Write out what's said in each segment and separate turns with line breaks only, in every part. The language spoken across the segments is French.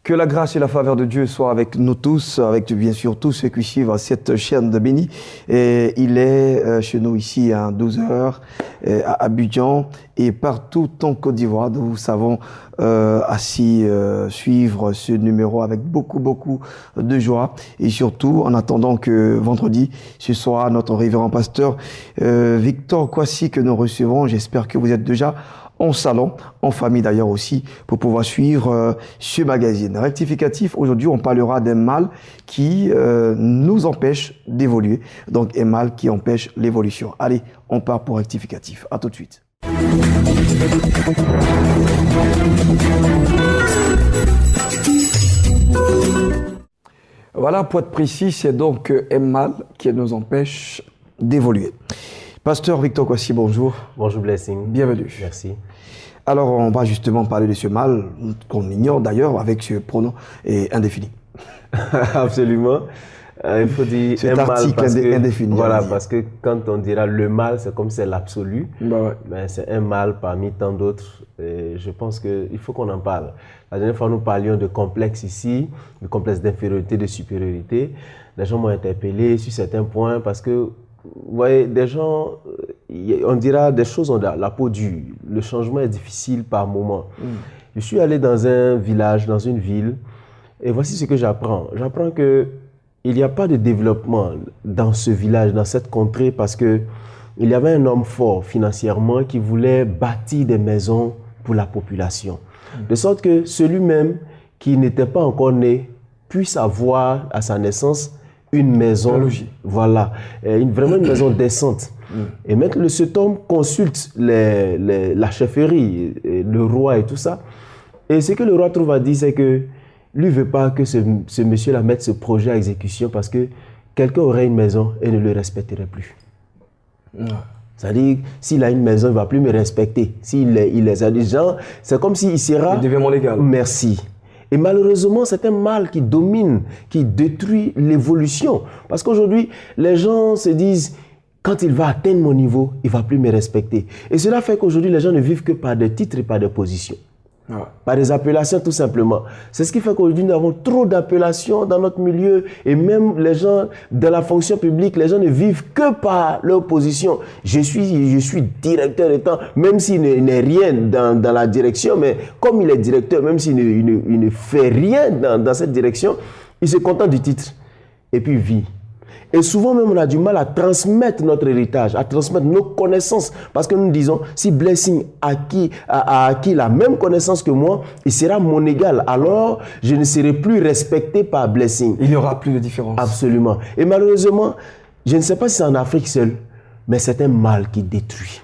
Que la grâce et la faveur de Dieu soient avec nous tous, avec bien sûr tous ceux qui suivent cette chaîne de béni. Et il est chez nous ici à 12h à Abidjan et partout en Côte d'Ivoire. Nous savons assis suivre ce numéro avec beaucoup de joie et surtout en attendant que vendredi ce soit notre révérend pasteur Victor Kwasi que nous recevons. J'espère que vous êtes déjà en salon, en famille d'ailleurs aussi, pour pouvoir suivre ce magazine. Rectificatif, aujourd'hui on parlera d'un mal qui nous empêche d'évoluer, donc un mal qui empêche l'évolution. Allez, on part pour rectificatif. À tout de suite. Voilà, pour être précis, c'est donc un mal qui nous empêche d'évoluer. Pasteur Victor Kwasi, bonjour.
Bonjour Blessing.
Bienvenue.
Merci.
Alors, on va justement parler de ce mal qu'on ignore d'ailleurs avec ce pronom indéfini.
Absolument. Il faut dire
cet article indéfini.
Voilà, parce que quand on dira le mal, c'est comme c'est l'absolu. Mais c'est un mal parmi tant d'autres. Et je pense qu'il faut qu'on en parle. La dernière fois, nous parlions de complexe ici, de complexe d'infériorité, de supériorité. Les gens m'ont interpellé sur certains points parce que vous voyez, des gens, on dira des choses ont la peau dure. Le changement est difficile par moment. Je suis allé dans un village, dans une ville, et voici ce que j'apprends. J'apprends qu'il n'y a pas de développement dans ce village, dans cette contrée, parce qu'il y avait un homme fort financièrement qui voulait bâtir des maisons pour la population. De sorte que celui-même qui n'était pas encore né puisse avoir à sa naissance une maison, voilà, vraiment une maison décente. Et maintenant, cet homme consulte la chefferie, le roi et tout ça. Et ce que le roi trouve à dire, c'est que lui ne veut pas que ce monsieur-là mette ce projet à exécution parce que quelqu'un aurait une maison et ne le respecterait plus. C'est-à-dire, s'il a une maison, il ne va plus me respecter. S'il les a des gens, c'est comme s'il sera...
Il devient mon légal.
Merci. Et malheureusement, c'est un mal qui domine, qui détruit l'évolution. Parce qu'aujourd'hui, les gens se disent, quand il va atteindre mon niveau, il ne va plus me respecter. Et cela fait qu'aujourd'hui, les gens ne vivent que par des titres et par des positions. Par des appellations tout simplement. C'est ce qui fait qu'aujourd'hui nous avons trop d'appellations dans notre milieu et même les gens de la fonction publique, les gens ne vivent que par leur position. Je suis directeur de temps, même s'il n'est rien dans la direction, mais comme il est directeur, même s'il ne fait rien dans cette direction, il se contente du titre et puis vit. Et souvent même on a du mal à transmettre notre héritage, à transmettre nos connaissances. Parce que nous disons, si Blessing a acquis la même connaissance que moi, il sera mon égal. Alors, je ne serai plus respecté par Blessing.
Il n'y aura plus de différence.
Absolument. Et malheureusement, je ne sais pas si c'est en Afrique seule, mais c'est un mal qui détruit.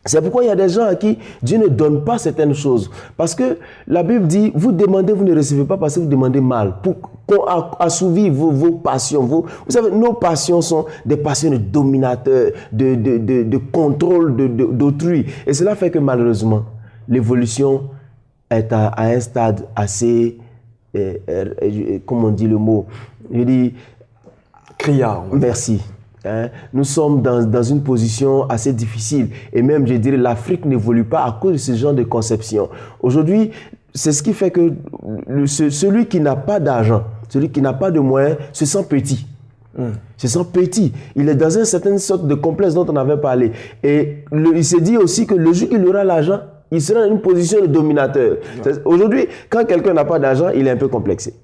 C'est pourquoi il y a des gens à qui Dieu ne donne pas certaines choses. Parce que la Bible dit, vous demandez, vous ne recevez pas parce que vous demandez mal. Pour assouvir vos passions. Vous savez, nos passions sont des passions de dominateurs, de contrôle d'autrui. Et cela fait que malheureusement, l'évolution est à un stade assez, comment on dit le mot, je dis...
criard.
Merci. Nous sommes dans une position assez difficile et même, je dirais, l'Afrique n'évolue pas à cause de ce genre de conception. Aujourd'hui, c'est ce qui fait que celui qui n'a pas d'argent, celui qui n'a pas de moyens, se sent petit. Se sent petit. Il est dans une certaine sorte de complexe dont on avait parlé. Et il se dit aussi que le jour qu'il aura l'argent, il sera dans une position de dominateur. Aujourd'hui, quand quelqu'un n'a pas d'argent, il est un peu complexé.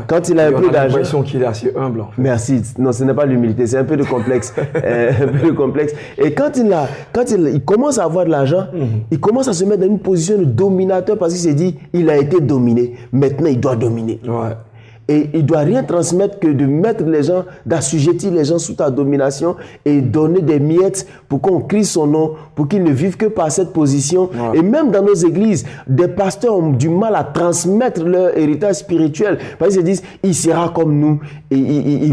Quand il a un peu d'argent...
On a l'impression qu'il est assez humble. En fait.
Merci. Non, ce n'est pas l'humilité, c'est un peu de complexe. Un peu de complexe. Et quand il commence à avoir de l'argent, il commence à se mettre dans une position de dominateur parce qu'il s'est dit, il a été dominé, maintenant il doit dominer. Et il ne doit rien transmettre que de mettre les gens, d'assujettir les gens sous ta domination et donner des miettes pour qu'on crie son nom, pour qu'ils ne vivent que par cette position. Ouais. Et même dans nos églises, des pasteurs ont du mal à transmettre leur héritage spirituel. Parce qu'ils se disent, il sera comme nous, et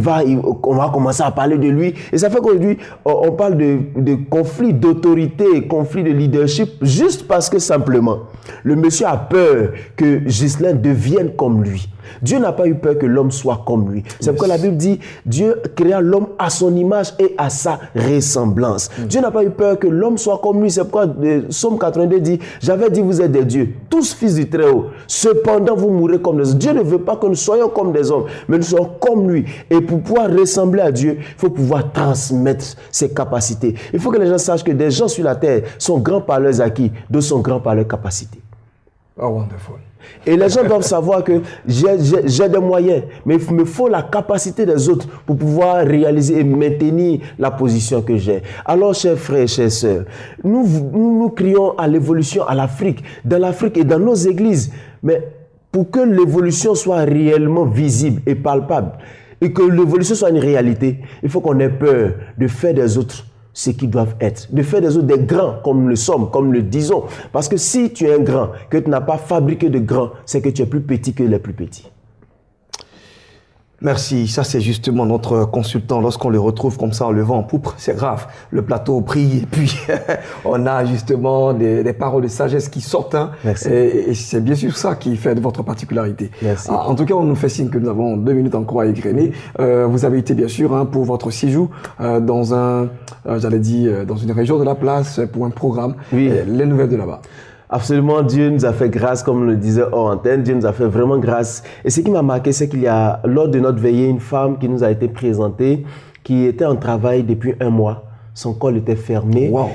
on va commencer à parler de lui. Et ça fait qu'aujourd'hui, on parle de conflit d'autorité, conflit de leadership, juste parce que simplement, le monsieur a peur que Ghislain devienne comme lui. Dieu n'a pas eu peur que l'homme soit comme lui. C'est pourquoi la Bible dit, Dieu créa l'homme à son image et à sa ressemblance. Dieu n'a pas eu peur que l'homme soit comme lui. C'est pourquoi Psaume 82 dit, j'avais dit vous êtes des dieux, tous fils du Très-Haut. Cependant vous mourrez comme des hommes. Dieu ne veut pas que nous soyons comme des hommes, mais nous soyons comme lui. Et pour pouvoir ressembler à Dieu, il faut pouvoir transmettre ses capacités. Il faut que les gens sachent que des gens sur la terre sont grands par leurs acquis, d'autres sont grands par leurs capacités.
Oh, wonderful.
Et les gens doivent savoir que j'ai des moyens, mais il me faut la capacité des autres pour pouvoir réaliser et maintenir la position que j'ai. Alors, chers frères et chères sœurs, nous crions à l'évolution à l'Afrique, dans l'Afrique et dans nos églises. Mais pour que l'évolution soit réellement visible et palpable, et que l'évolution soit une réalité, il faut qu'on ait peur de faire des autres ce qu'ils doivent être, de faire des autres des grands comme nous le sommes, comme nous le disons. Parce que si tu es un grand, que tu n'as pas fabriqué de grands, c'est que tu es plus petit que les plus petits.
Merci, ça c'est justement notre consultant. Lorsqu'on le retrouve comme ça en levant en poupe, c'est grave. Le plateau brille et puis on a justement des paroles de sagesse qui sortent. Hein.
Merci.
Et c'est bien sûr ça qui fait de votre particularité.
Merci.
En tout cas, on nous fait signe que nous avons 2 minutes encore à égrener. Vous avez été bien sûr pour votre séjour dans dans une région de la place pour un programme.
Oui.
Les nouvelles de là-bas.
Absolument, Dieu nous a fait grâce, comme on le disait hors antenne, Dieu nous a fait vraiment grâce. Et ce qui m'a marqué, c'est qu'il y a, lors de notre veillée, une femme qui nous a été présentée, qui était en travail depuis 1 mois. Son col était fermé.
Wow.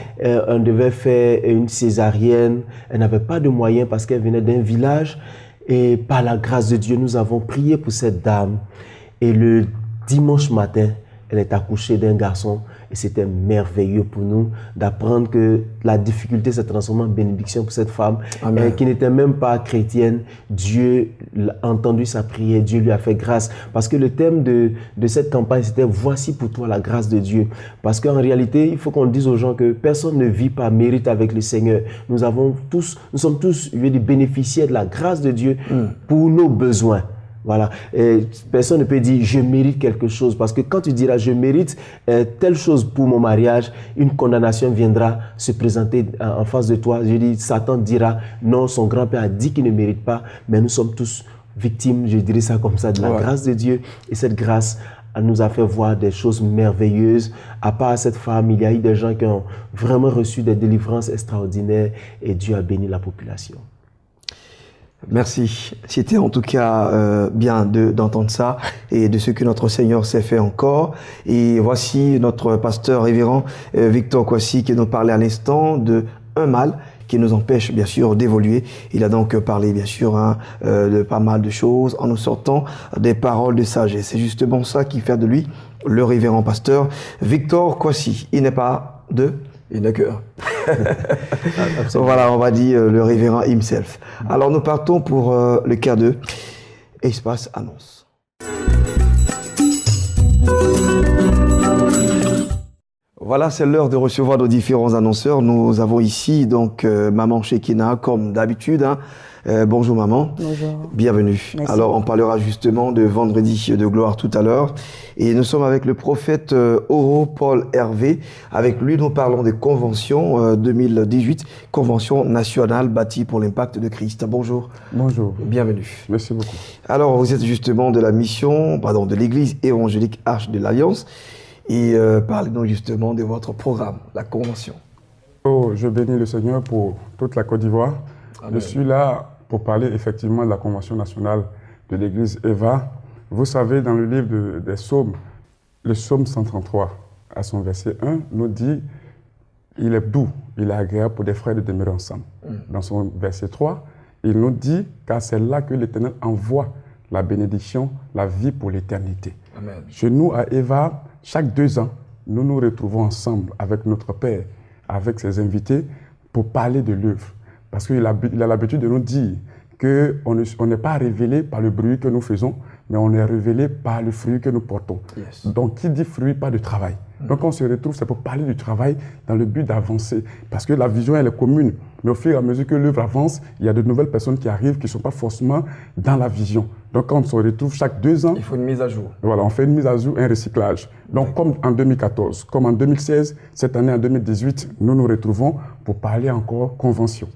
On devait faire une césarienne. Elle n'avait pas de moyens parce qu'elle venait d'un village. Et par la grâce de Dieu, nous avons prié pour cette dame. Et le dimanche matin, elle est accouchée d'un garçon. Et c'était merveilleux pour nous d'apprendre que la difficulté s'est transformée en bénédiction pour cette femme qui n'était même pas chrétienne. Dieu a entendu sa prière, Dieu lui a fait grâce. Parce que le thème de cette campagne, c'était « Voici pour toi la grâce de Dieu ». Parce qu'en réalité, il faut qu'on dise aux gens que personne ne vit par mérite avec le Seigneur. Nous sommes tous, je veux dire, bénéficiaires de la grâce de Dieu pour nos besoins. Voilà. Et personne ne peut dire je mérite quelque chose parce que quand tu diras je mérite telle chose pour mon mariage, une condamnation viendra se présenter en face de toi. Je dis, Satan dira non, son grand-père a dit qu'il ne mérite pas, mais nous sommes tous victimes, je dirais ça comme ça, de la grâce de Dieu. Et cette grâce nous a fait voir des choses merveilleuses. À part cette femme, il y a eu des gens qui ont vraiment reçu des délivrances extraordinaires et Dieu a béni la population.
Merci. C'était en tout cas bien d'entendre ça et de ce que notre Seigneur s'est fait encore. Et voici notre pasteur révérend Victor Kwasi qui nous parlait à l'instant de un mal qui nous empêche bien sûr d'évoluer. Il a donc parlé bien sûr de pas mal de choses en nous sortant des paroles de sagesse. C'est justement ça qui fait de lui le révérend pasteur Victor Kwasi. Il n'est pas il n'est que voilà, on va dire le révérend himself. Alors nous partons pour le quart de Espace Annonce. Voilà, c'est l'heure de recevoir nos différents annonceurs. Nous avons ici donc Maman Shekina comme d'habitude. Bonjour maman.
Bonjour.
Bienvenue.
Merci.
Alors on parlera justement de vendredi de gloire tout à l'heure. Et nous sommes avec le prophète Oro Paul Hervé. Avec lui, nous parlons des conventions 2018, convention nationale bâtie pour l'impact de Christ. Bonjour.
Bonjour.
Bienvenue.
Merci beaucoup.
Alors vous êtes justement de la mission, de l'église évangélique Arche de l'Alliance. Et parlez-nous justement de votre programme, la convention.
Oh, je bénis le Seigneur pour toute la Côte d'Ivoire.
Amen.
Je suis là pour parler effectivement de la convention nationale de l'église Eva. Vous savez, dans le livre des psaumes, le psaume 133, à son verset 1, nous dit « Il est doux, il est agréable pour des frères de demeurer ensemble ». Dans son verset 3, il nous dit « Car c'est là que l'Éternel envoie la bénédiction, la vie pour l'éternité ». Chez nous, à Eva, chaque 2 ans, nous nous retrouvons ensemble avec notre Père, avec ses invités, pour parler de l'œuvre. Parce qu'il a l'habitude de nous dire qu'on n'est pas révélé par le bruit que nous faisons, mais on est révélé par le fruit que nous portons.
Yes.
Donc, qui dit fruit, pas de travail. Donc, on se retrouve, c'est pour parler du travail dans le but d'avancer. Parce que la vision, elle est commune. Mais au fur et à mesure que l'œuvre avance, il y a de nouvelles personnes qui arrivent qui ne sont pas forcément dans la vision. Donc, quand on se retrouve chaque 2 ans,
il faut une mise à jour.
Voilà, on fait une mise à jour, un recyclage. Donc, comme en 2014, comme en 2016, cette année en 2018, nous nous retrouvons pour parler encore convention.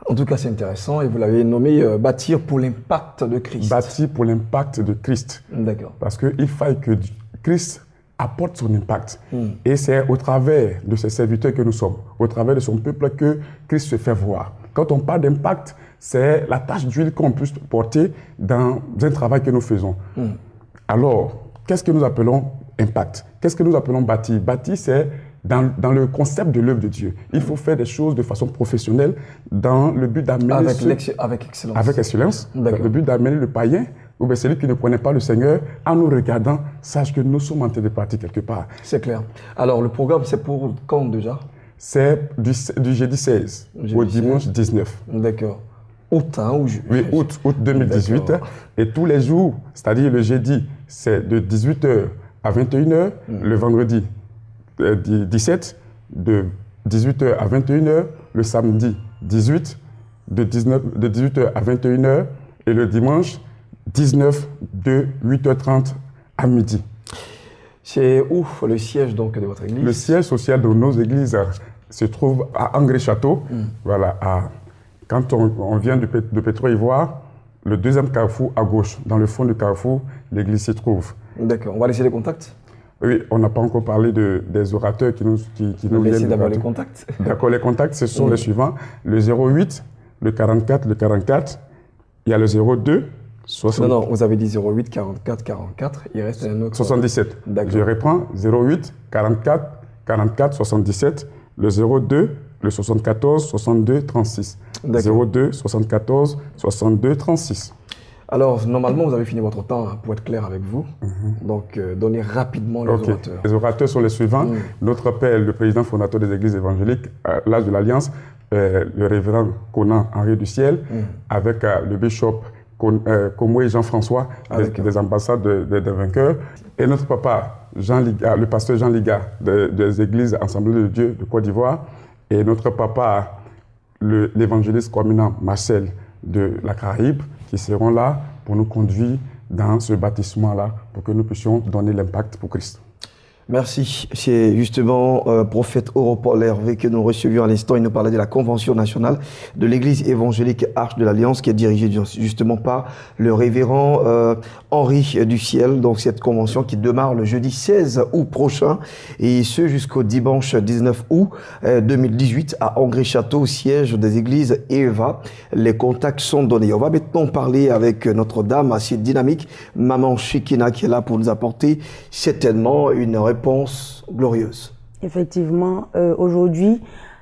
En tout cas, c'est intéressant et vous l'avez nommé bâtir pour l'impact de Christ.
Bâtir pour l'impact de Christ.
D'accord.
Parce qu'il faille que Christ apporte son impact. Et c'est au travers de ses serviteurs que nous sommes, au travers de son peuple que Christ se fait voir. Quand on parle d'impact, c'est la tâche d'huile qu'on peut porter dans un travail que nous faisons. Alors, qu'est-ce que nous appelons impact? Qu'est-ce que nous appelons bâtir? Bâtir, c'est dans le concept de l'œuvre de Dieu. Il faut faire des choses de façon professionnelle dans le but d'amener...
Avec excellence.
Avec excellence. Dans le but d'amener le païen, ou bien celui qui ne connaît pas le Seigneur, en nous regardant, sache que nous sommes en train de partir quelque part.
C'est clair. Alors, le programme, c'est pour quand déjà?
C'est du jeudi 16 au dimanche 19.
D'accord. Août, hein, ou
oui, août 2018. Et tous les jours, c'est-à-dire le jeudi, c'est de 18h à 21h. Le vendredi, 17, de 18h à 21h. Le samedi, 18, de 18h à 21h. Et le dimanche, 19, de 8h30 à midi.
C'est où le siège donc de votre église?
Le siège social de nos églises se trouve à Angré-Château. Voilà, quand on vient de Pétro-Ivoire, le deuxième carrefour à gauche, dans le fond du carrefour, l'église s'y trouve.
D'accord. On va laisser les contacts?
Oui, on n'a pas encore parlé des orateurs qui nous viennent.
On va essayer d'avoir les contacts.
D'accord, les contacts, ce sont les suivants. Le 08, le 44, le 44. Il y a le 02, 60...
Non, vous avez dit 08, 44, 44. Il reste un autre...
77.
D'accord.
Je reprends. 08, 44, 44, 77. Le 02, le 74, 62, 36. 02, 74, 62, 36.
Alors, normalement, vous avez fini votre temps, hein, pour être clair avec vous. Donc, donnez rapidement les orateurs.
Les orateurs sont les suivants. Notre père, le président fondateur des églises évangéliques, l'âge de l'Alliance, le révérend Conan Henri du Ciel, avec le bishop Komoué Jean-François, des ambassades des vainqueurs. Et notre papa, Jean Liga, le pasteur Jean Liga, des églises Assemblées de Dieu de Côte d'Ivoire. Et notre papa, l'évangéliste communant Marcel de la Caraïbe, qui seront là pour nous conduire dans ce bâtiment-là, pour que nous puissions donner l'impact pour Christ.
Merci. C'est justement prophète Paul Hervé que nous recevions à l'instant. Il nous parlait de la Convention nationale de l'Église évangélique Arche de l'Alliance qui est dirigée justement par le révérend Henri du Ciel. Donc cette convention qui démarre le jeudi 16 août prochain et ce jusqu'au dimanche 19 août 2018 à Angré-Château, siège des églises EVA. Les contacts sont donnés. On va maintenant parler avec notre dame assez dynamique, Maman Shekina, qui est là pour nous apporter certainement une réponse glorieuse.
Effectivement, aujourd'hui,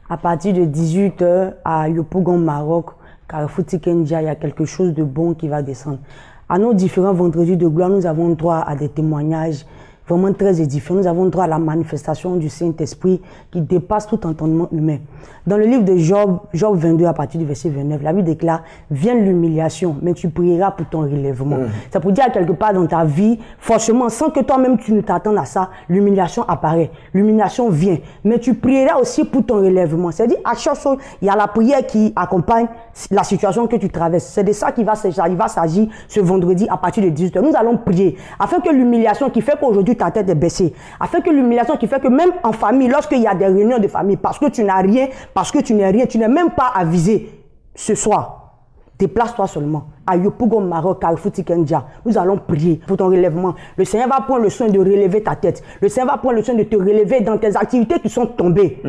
à partir de 18h à Yopougon, Maroc, Carrefour Tikendia, il y a quelque chose de bon qui va descendre. À nos différents vendredis de gloire, nous avons droit à des témoignages vraiment très édifiants. Nous avons droit à la manifestation du Saint-Esprit qui dépasse tout entendement humain. Dans le livre de Job 22, à partir du verset 29, la Bible déclare « Vienne l'humiliation, mais tu prieras pour ton relèvement. Ça peut dire quelque part dans ta vie, forcément, sans que toi-même tu ne t'attendes à ça, l'humiliation apparaît, l'humiliation vient, mais tu prieras aussi pour ton relèvement. C'est-à-dire, à chaque chose, il y a la prière qui accompagne la situation que tu traverses. C'est de ça qu'il va s'agir ce vendredi à partir de 18h. Nous allons prier afin que l'humiliation qui fait qu'aujourd'hui ta tête est baissée, afin que l'humiliation qui fait que même en famille, lorsqu'il y a des réunions de famille, parce que tu n'as rien, parce que tu n'es rien, tu n'es même pas avisé, ce soir, déplace-toi seulement à Yopougon, Maroc, Carrefour Tikendia. Nous allons prier pour ton relèvement. Le Seigneur va prendre le soin de relever ta tête. Le Seigneur va prendre le soin de te relever dans tes activités qui sont tombées.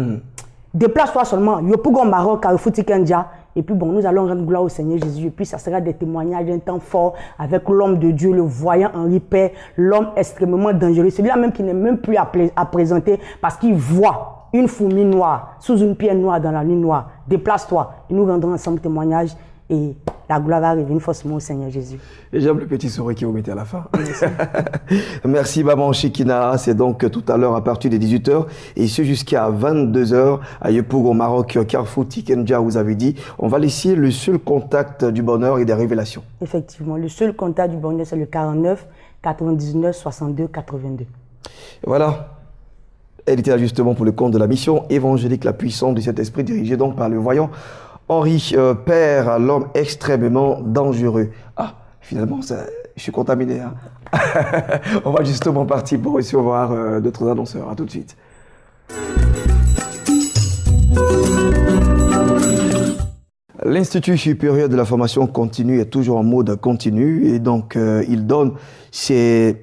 Déplace-toi seulement, Yopougon, Maroc, Carrefour Tikendia. Et puis bon, nous allons rendre gloire au Seigneur Jésus. Et puis ça sera des témoignages d'un temps fort avec l'homme de Dieu, le voyant Henri Père, l'homme extrêmement dangereux. Celui-là même qui n'est même plus à présenter parce qu'il voit une fourmi noire sous une pierre noire dans la nuit noire. Déplace-toi et nous rendrons ensemble témoignage et la gloire va revenir forcément au Seigneur Jésus.
Et j'aime le petit sourire que vous mettez à la fin. Merci Maman Chekina. C'est donc tout à l'heure à partir de 18h et ce jusqu'à 22h à Yopougon, Maroc, Carrefour Tikenja, vous avez dit. On va laisser le seul contact du bonheur et des révélations.
Effectivement, le seul contact du bonheur, c'est le 49 99 62 82.
Voilà. Elle était là justement pour le compte de la mission évangélique, la puissance de cet esprit dirigé donc par le voyant Henri, père, l'homme extrêmement dangereux. Ah, finalement, je suis contaminé. Hein. On va justement partir pour recevoir d'autres annonceurs. À tout de suite. L'Institut supérieur de la formation continue est toujours en mode continu et donc il donne ses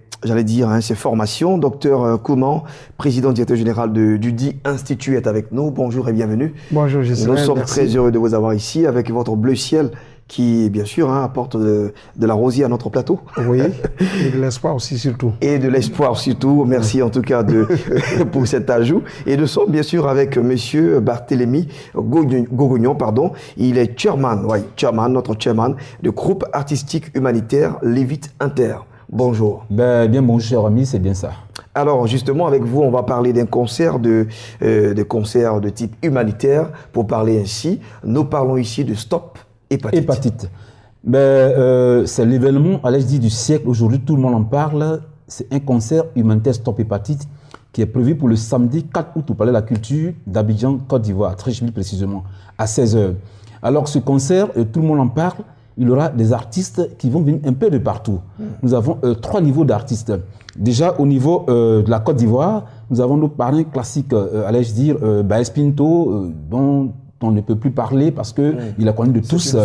formations. Docteur Kouman, président directeur général du dit Institut, est avec nous. Bonjour et bienvenue.
Bonjour, Gisèle.
Nous sommes très heureux de vous avoir ici avec votre bleu ciel qui, bien sûr, apporte de la rosier à notre plateau.
Oui, et de l'espoir aussi surtout.
Et de l'espoir surtout. Merci en tout cas pour cet ajout. Et nous sommes bien sûr avec monsieur Barthélémy Gogognon, pardon. Il est notre chairman du groupe artistique humanitaire Lévite Inter. Bonjour.
Bien bonjour, cher ami, c'est bien ça.
Alors, justement, avec vous, on va parler d'un concert de type humanitaire. Pour parler ainsi, nous parlons ici de Stop Hépatite.
C'est l'événement, allais-je dire, du siècle. Aujourd'hui, tout le monde en parle. C'est un concert humanitaire Stop Hépatite qui est prévu pour le samedi 4 août au Palais de la Culture d'Abidjan, Côte d'Ivoire, Treichville précisément, à 16h. Alors, ce concert, tout le monde en parle. Il y aura des artistes qui vont venir un peu de partout. Nous avons 3 niveaux d'artistes. Déjà, au niveau de la Côte d'Ivoire, nous avons nos parrains classiques, allais-je dire, Baes Pinto, dont on ne peut plus parler parce qu'il a connu de tous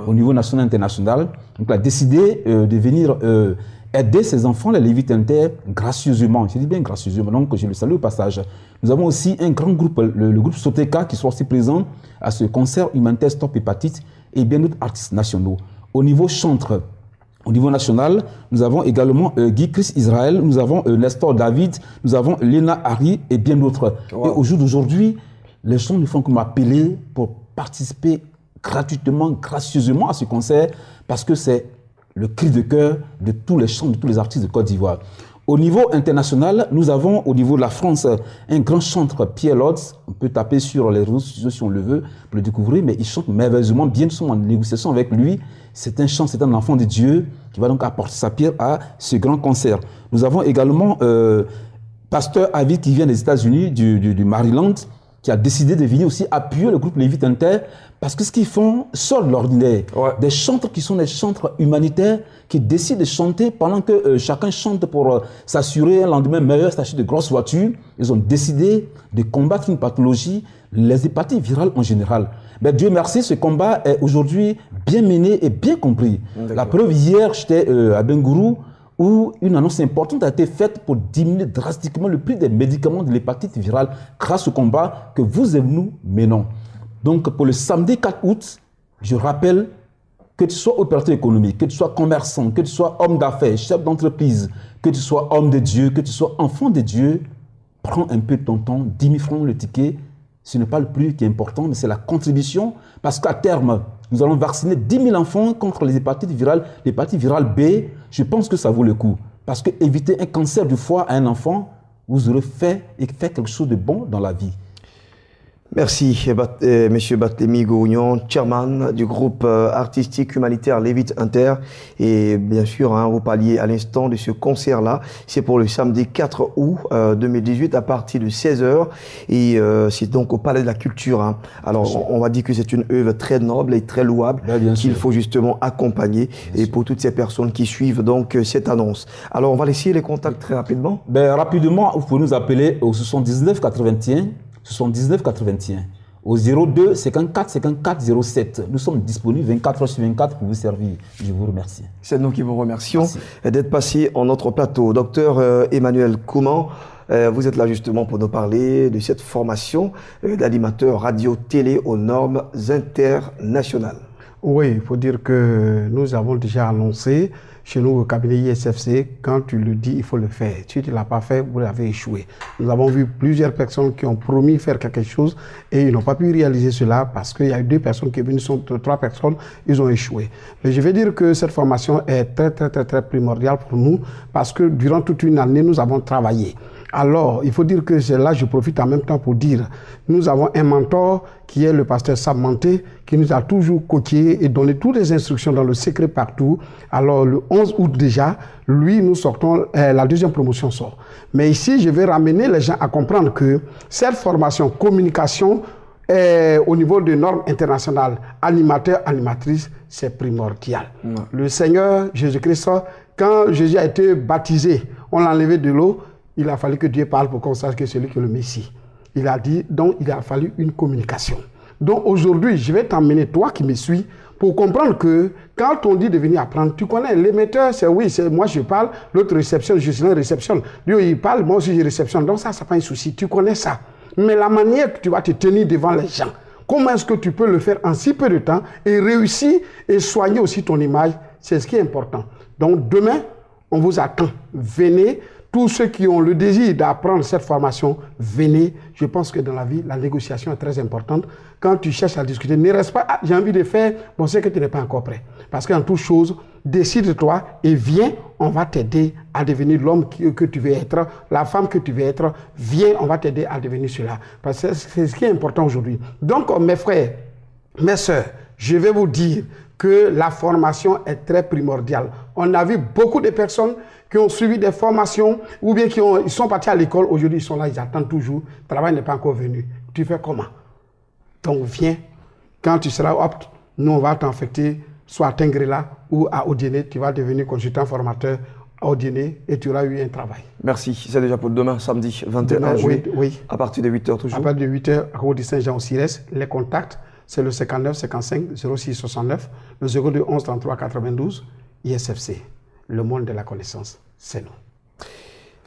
au niveau national et international. Donc, il a décidé de venir aider ses enfants, les Lévites Inter, gracieusement. Je dis bien gracieusement, donc je le salue au passage. Nous avons aussi un grand groupe, le groupe Soteka, qui sera aussi présent à ce concert humanitaire Stop Hépatite, et bien d'autres artistes nationaux. Au niveau chantre, au niveau national, nous avons également Guy Chris Israël, nous avons Nestor David, nous avons Lena Harry et bien d'autres. Wow. Et au jour d'aujourd'hui, les gens ne font que m'appeler pour participer gratuitement, gracieusement à ce concert, parce que c'est le cri de cœur de tous les chants, de tous les artistes de Côte d'Ivoire. Au niveau international, nous avons au niveau de la France un grand chanteur, Pierre Lotz. On peut taper sur les réseaux sociaux si on le veut pour le découvrir, mais il chante merveilleusement bien. Nous sommes en négociation avec lui. C'est un chant, c'est un enfant de Dieu qui va donc apporter sa pierre à ce grand concert. Nous avons également Pasteur Avid qui vient des États-Unis, du Maryland, qui a décidé de venir aussi appuyer le groupe Lévite Inter parce que ce qu'ils font sort de l'ordinaire. Ouais. Des chanteurs qui sont des chanteurs humanitaires qui décident de chanter pendant que chacun chante pour s'assurer un lendemain meilleur, s'acheter de grosses voitures. Ils ont décidé de combattre une pathologie, les hépatites virales en général. Ben, Dieu merci, ce combat est aujourd'hui bien mené et bien compris. La preuve, hier, j'étais à Bengourou, où une annonce importante a été faite pour diminuer drastiquement le prix des médicaments de l'hépatite virale grâce au combat que vous et nous menons. Donc, pour le samedi 4 août, je rappelle que tu sois opérateur économique, que tu sois commerçant, que tu sois homme d'affaires, chef d'entreprise, que tu sois homme de Dieu, que tu sois enfant de Dieu, prends un peu de ton temps, 10 000 francs le ticket. Ce n'est pas le prix qui est important, mais c'est la contribution, parce qu'à terme, nous allons vacciner 10 000 enfants contre les hépatites virales, l'hépatite virale B. Je pense que ça vaut le coup. Parce que éviter un cancer du foie à un enfant, vous aurez fait quelque chose de bon dans la vie.
Merci, Monsieur Barthélémy Gogognon, chairman du groupe artistique humanitaire Lévite Inter. Et bien sûr, vous parliez à l'instant de ce concert-là. C'est pour le samedi 4 août 2018 à partir de 16h. Et c'est donc au Palais de la Culture. Alors, on va dire que c'est une œuvre très noble et très louable qu'il faut justement accompagner. Et pour toutes ces personnes qui suivent donc cette annonce. Alors, on va laisser les contacts très rapidement.
Rapidement, vous pouvez nous appeler au 79 81. 79 81 au 02 54 54 07. Nous sommes disponibles 24 heures sur 24 pour vous servir. Je vous remercie.
C'est nous qui vous remercions d'être passé en notre plateau. Docteur Emmanuel Kouman, vous êtes là justement pour nous parler de cette formation d'animateur radio-télé aux normes internationales.
Oui, il faut dire que nous avons déjà annoncé chez nous au cabinet ISFC, quand tu le dis, il faut le faire. Si tu ne l'as pas fait, vous avez échoué. Nous avons vu plusieurs personnes qui ont promis faire quelque chose et ils n'ont pas pu réaliser cela parce qu'il y a eu 2 personnes qui sont venues, 3 personnes, ils ont échoué. Mais je vais dire que cette formation est très primordiale pour nous parce que durant toute une année, nous avons travaillé. Alors, il faut dire que c'est là, je profite en même temps pour dire, nous avons un mentor qui est le pasteur Sam Manté, qui nous a toujours coaché et donné toutes les instructions dans le secret partout. Alors, le 11 août déjà, lui, nous sortons, la 2e promotion sort. Mais ici, je vais ramener les gens à comprendre que cette formation communication, au niveau des normes internationales, animateur, animatrice, c'est primordial. Le Seigneur Jésus-Christ, quand Jésus a été baptisé, on l'a enlevé de l'eau, il a fallu que Dieu parle pour qu'on sache que c'est lui qui est le Messie. Il a dit, donc il a fallu une communication. Donc aujourd'hui, je vais t'emmener, toi qui me suis, pour comprendre que quand on dit de venir apprendre, tu connais, l'émetteur, c'est oui, c'est moi je parle, l'autre réceptionne, je suis là, réceptionne. Lui, il parle, moi aussi je réceptionne. Donc ça, c'est pas un souci, tu connais ça. Mais la manière que tu vas te tenir devant les gens, comment est-ce que tu peux le faire en si peu de temps et réussir et soigner aussi ton image, c'est ce qui est important. Donc demain, on vous attend. Venez. Tous ceux qui ont le désir d'apprendre cette formation, venez. Je pense que dans la vie, la négociation est très importante. Quand tu cherches à discuter, ne reste pas, j'ai envie de faire, bon, c'est que tu n'es pas encore prêt. Parce qu'en toute chose, décide-toi et viens, on va t'aider à devenir l'homme que tu veux être, la femme que tu veux être. Viens, on va t'aider à devenir cela. Parce que c'est ce qui est important aujourd'hui. Donc, mes frères, mes sœurs, je vais vous dire que la formation est très primordiale. On a vu beaucoup de personnes qui ont suivi des formations ou bien ils sont partis à l'école, aujourd'hui ils sont là, ils attendent toujours, le travail n'est pas encore venu. Tu fais comment? Donc viens, quand tu seras apte, nous on va t'infecter soit à Tengrela ou à Odiéné, tu vas devenir consultant formateur à Odiéné et tu auras eu un travail.
Merci, c'est déjà pour demain, samedi 21 juillet,
oui.
À partir de 8h toujours.
À partir de 8h, à Rue de Saint-Jean au Cires, les contacts, c'est le 59 55 06 69, le 02 11 33 92, ISFC. Le monde de la connaissance, c'est nous.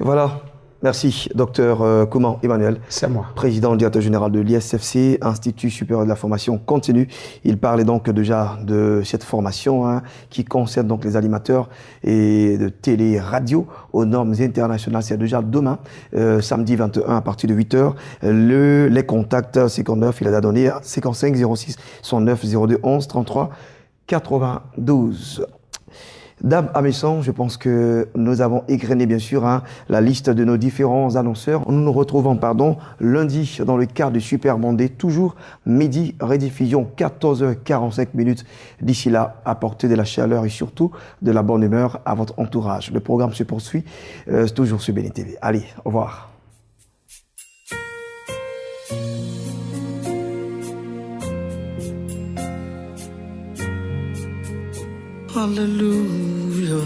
Voilà, merci, docteur Kouman Emmanuel.
C'est moi.
Président directeur général de l'ISFC, Institut supérieur de la formation continue. Il parlait donc déjà de cette formation qui concerne donc les animateurs et de télé radio aux normes internationales. C'est déjà demain, samedi 21 à partir de 8h. Les contacts 59, il a donné 55 06 109 02 11 33 92. Dame Amesson, je pense que nous avons égrené bien sûr la liste de nos différents annonceurs. Nous nous retrouvons lundi dans le cadre du Super Monday, toujours midi, rediffusion 14h45. D'ici là, apportez de la chaleur et surtout de la bonne humeur à votre entourage. Le programme se poursuit toujours sur Béni TV. Allez, au revoir.
Alléluia.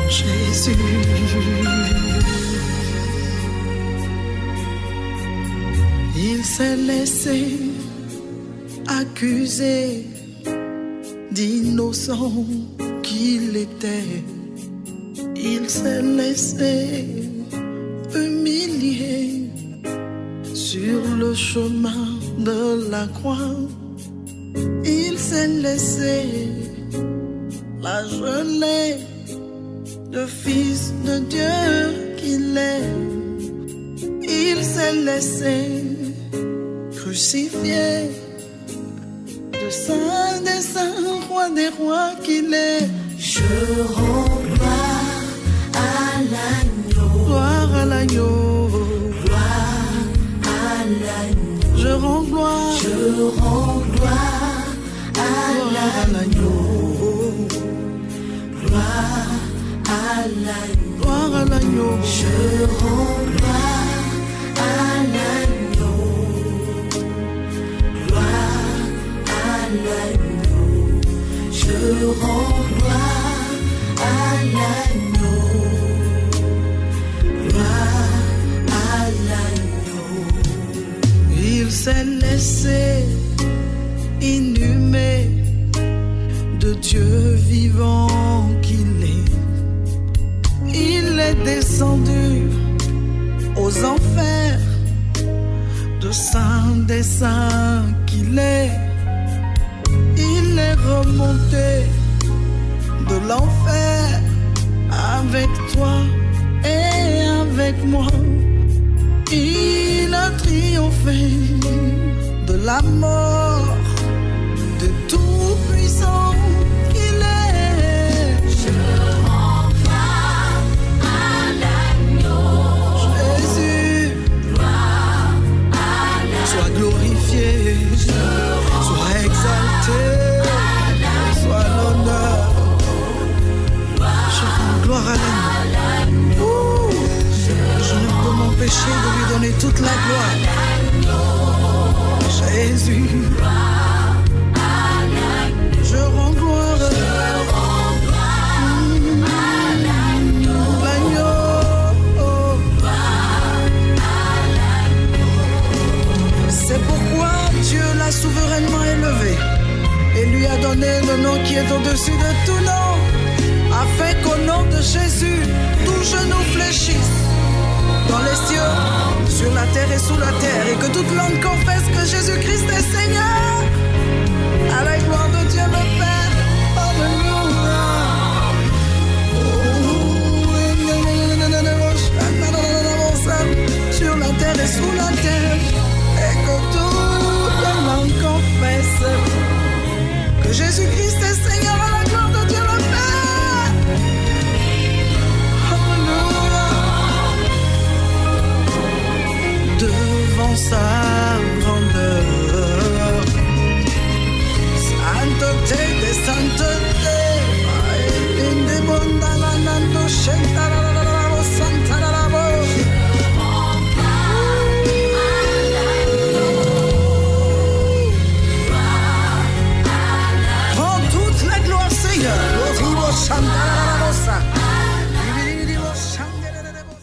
Jésus. Il s'est laissé accuser d'innocent qu'il était. Il s'est laissé humilier sur le chemin de la croix. Il s'est laissé flageller, le Fils de Dieu qu'il est. Il s'est laissé crucifier, de saint des saints, roi des rois qu'il est.
Je rends gloire à l'agneau,
gloire à l'agneau,
gloire à l'agneau.
Je rends gloire,
je rends gloire à l'agneau, gloire à l'agneau,
gloire à l'agneau.
Je rends gloire à l'agneau, gloire à l'agneau. Je rends gloire à l'agneau, gloire à l'agneau.
Il s'est laissé inhumé de Dieu vivant qu'il est. Il est descendu aux enfers, de saint des saints qu'il est, il est remonté de l'enfer avec toi et avec moi. Il a triomphé de la mort, de tout puissant qu'il est.
Je rends gloire à l'agneau.
Jésus,
Gloire à l'agneau.
sois glorifié, sois exalté, sois l'honneur. Je rends gloire à l'agneau. Je ne peux m'empêcher de lui donner toute la gloire. Jésus, je rends gloire à l'agneau. C'est pourquoi Dieu l'a souverainement élevé et lui a donné le nom qui est au-dessus de tout nom, afin qu'au nom de Jésus, tout genou fléchisse, dans les cieux, sur la terre et sous la terre, et que toute langue confesse que Jésus-Christ est Seigneur, à la gloire de Dieu le Père. Alléluia. Sur la terre et sous la terre, et que toute langue confesse que Jésus-Christ est Seigneur, à la gloire de Dieu le Père. Alléluia. Devant sa grandeur, sainteté des saintetés, inde bondalanando shentarararabo santararabo. Prends toute la gloire, Seigneur. Lodibo shantararabo sa. Dividibo shantararabo.